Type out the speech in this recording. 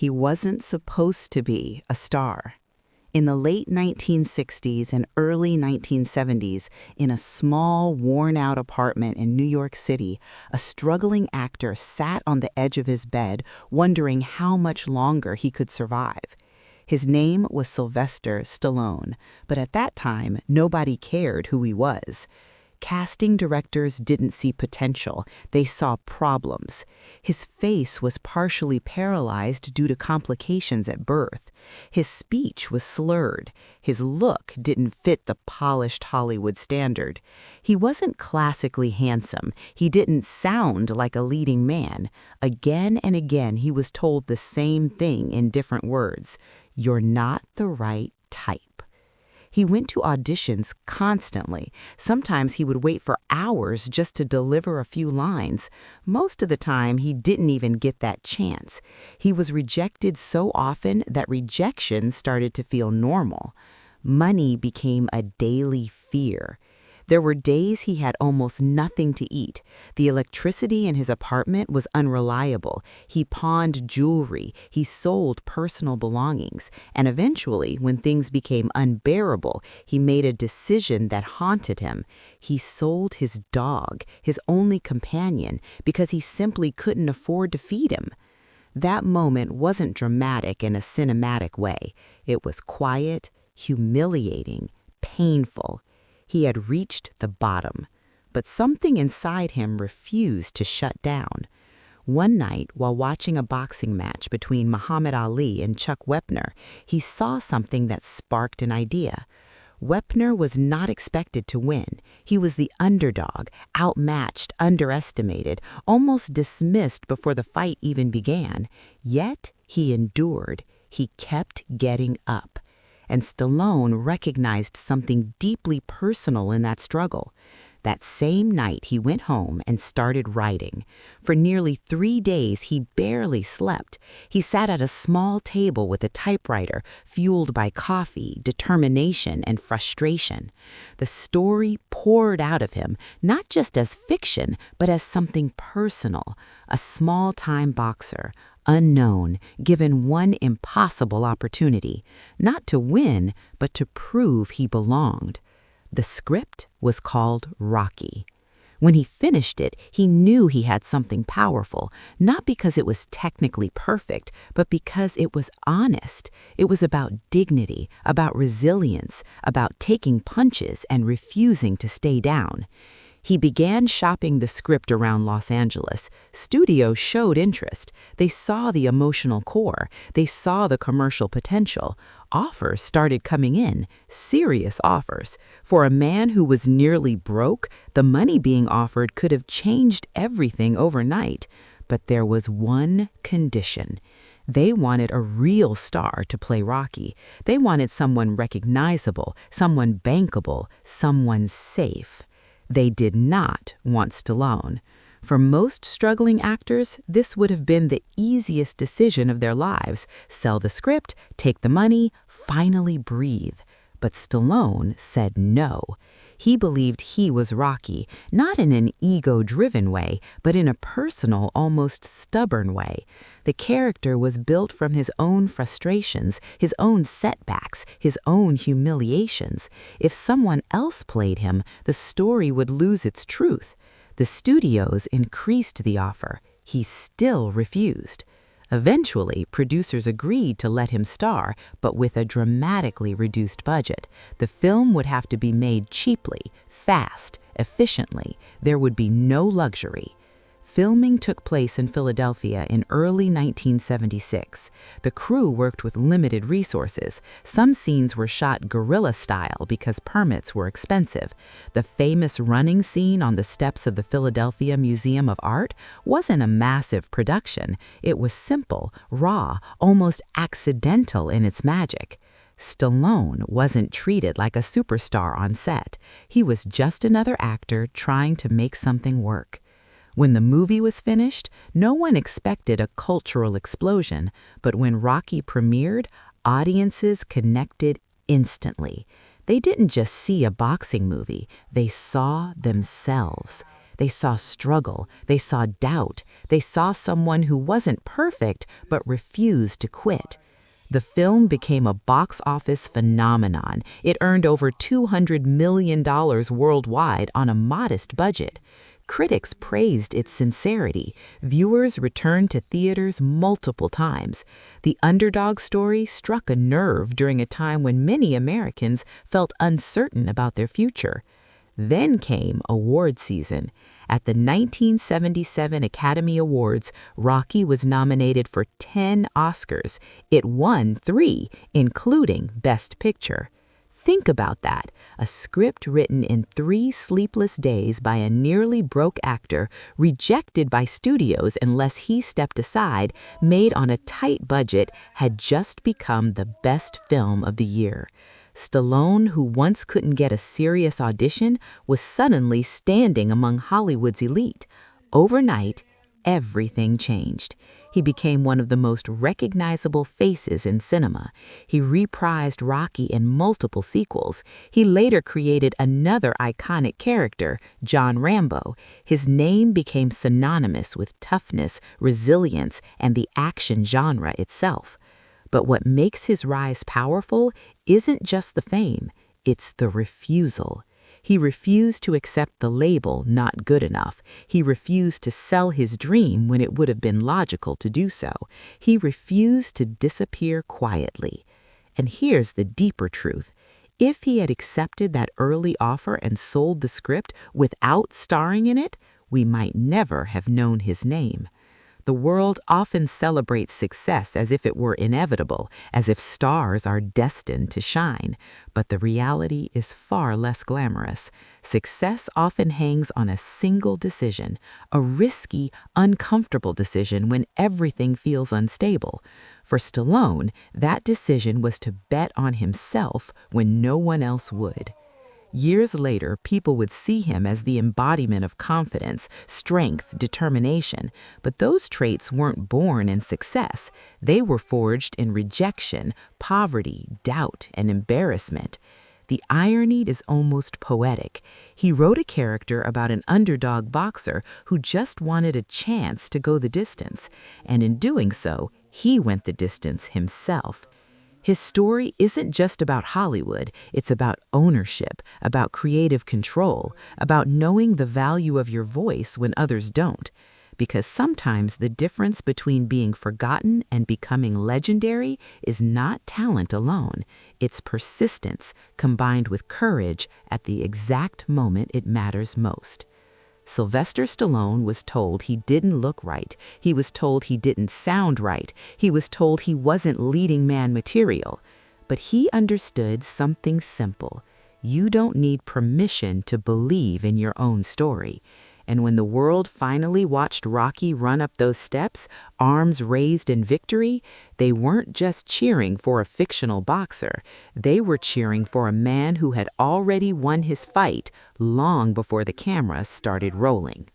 He wasn't supposed to be a star. In the late 1960s and early 1970s, in a small, worn-out apartment in New York City, a struggling actor sat on the edge of his bed, wondering how much longer he could survive. His name was Sylvester Stallone, but at that time, nobody cared who he was. Casting directors didn't see potential, they saw problems. His face was partially paralyzed due to complications at birth. His speech was slurred. His look didn't fit the polished Hollywood standard. He wasn't classically handsome. He didn't sound like a leading man. Again and again, he was told the same thing in different words. You're not the right type. He went to auditions constantly. Sometimes he would wait for hours just to deliver a few lines. Most of the time, he didn't even get that chance. He was rejected so often that rejection started to feel normal. Money became a daily fear. There were days he had almost nothing to eat. The electricity in his apartment was unreliable. He pawned jewelry, he sold personal belongings, and eventually, when things became unbearable, he made a decision that haunted him. He sold his dog, his only companion, because he simply couldn't afford to feed him. That moment wasn't dramatic in a cinematic way. It was quiet, humiliating, painful. He had reached the bottom, but something inside him refused to shut down. One night, while watching a boxing match between Muhammad Ali and Chuck Wepner, he saw something that sparked an idea. Wepner was not expected to win. He was the underdog, outmatched, underestimated, almost dismissed before the fight even began. Yet he endured. He kept getting up. And Stallone recognized something deeply personal in that struggle. That same night, he went home and started writing. For nearly 3 days, he barely slept. He sat at a small table with a typewriter, fueled by coffee, determination, and frustration. The story poured out of him, not just as fiction, but as something personal. A small-time boxer, unknown, given one impossible opportunity, not to win, but to prove he belonged. The script was called Rocky. When he finished it, he knew he had something powerful, not because it was technically perfect, but because it was honest. It was about dignity, about resilience, about taking punches and refusing to stay down. He began shopping the script around Los Angeles. Studios showed interest. They saw the emotional core. They saw the commercial potential. Offers started coming in, serious offers. For a man who was nearly broke, the money being offered could have changed everything overnight. But there was one condition. They wanted a real star to play Rocky. They wanted someone recognizable, someone bankable, someone safe. They did not want Stallone. For most struggling actors, this would have been the easiest decision of their lives. Sell the script, take the money, finally breathe. But Stallone said no. He believed he was Rocky, not in an ego-driven way, but in a personal, almost stubborn way. The character was built from his own frustrations, his own setbacks, his own humiliations. If someone else played him, the story would lose its truth. The studios increased the offer. He still refused. Eventually, producers agreed to let him star, but with a dramatically reduced budget. The film would have to be made cheaply, fast, efficiently. There would be no luxury. Filming took place in Philadelphia in early 1976. The crew worked with limited resources. Some scenes were shot guerrilla style because permits were expensive. The famous running scene on the steps of the Philadelphia Museum of Art wasn't a massive production. It was simple, raw, almost accidental in its magic. Stallone wasn't treated like a superstar on set. He was just another actor trying to make something work. When the movie was finished, no one expected a cultural explosion, but when Rocky premiered, audiences connected instantly. They didn't just see a boxing movie, they saw themselves. They saw struggle, they saw doubt, they saw someone who wasn't perfect but refused to quit. The film became a box office phenomenon. It earned over $200 million worldwide on a modest budget. Critics praised its sincerity. Viewers returned to theaters multiple times. The underdog story struck a nerve during a time when many Americans felt uncertain about their future. Then came award season. At the 1977 Academy Awards, Rocky was nominated for 10 Oscars. It won 3, including Best Picture. Think about that. A script written in 3 sleepless days by a nearly broke actor, rejected by studios unless he stepped aside, made on a tight budget, had just become the best film of the year. Stallone, who once couldn't get a serious audition, was suddenly standing among Hollywood's elite. Overnight, everything changed. He became one of the most recognizable faces in cinema. He reprised Rocky in multiple sequels. He later created another iconic character, John Rambo. His name became synonymous with toughness, resilience, and the action genre itself. But what makes his rise powerful isn't just the fame, it's the refusal. He refused to accept the label "not good enough." He refused to sell his dream when it would have been logical to do so. He refused to disappear quietly. And here's the deeper truth. If he had accepted that early offer and sold the script without starring in it, we might never have known his name. The world often celebrates success as if it were inevitable, as if stars are destined to shine. But the reality is far less glamorous. Success often hangs on a single decision, a risky, uncomfortable decision when everything feels unstable. For Stallone, that decision was to bet on himself when no one else would. Years later, people would see him as the embodiment of confidence, strength, determination. But those traits weren't born in success. They were forged in rejection, poverty, doubt, and embarrassment. The irony is almost poetic. He wrote a character about an underdog boxer who just wanted a chance to go the distance. And in doing so, he went the distance himself. His story isn't just about Hollywood, it's about ownership, about creative control, about knowing the value of your voice when others don't. Because sometimes the difference between being forgotten and becoming legendary is not talent alone, it's persistence combined with courage at the exact moment it matters most. Sylvester Stallone was told he didn't look right. He was told he didn't sound right. He was told he wasn't leading man material. But he understood something simple. You don't need permission to believe in your own story. And when the world finally watched Rocky run up those steps, arms raised in victory, they weren't just cheering for a fictional boxer. They were cheering for a man who had already won his fight long before the camera started rolling.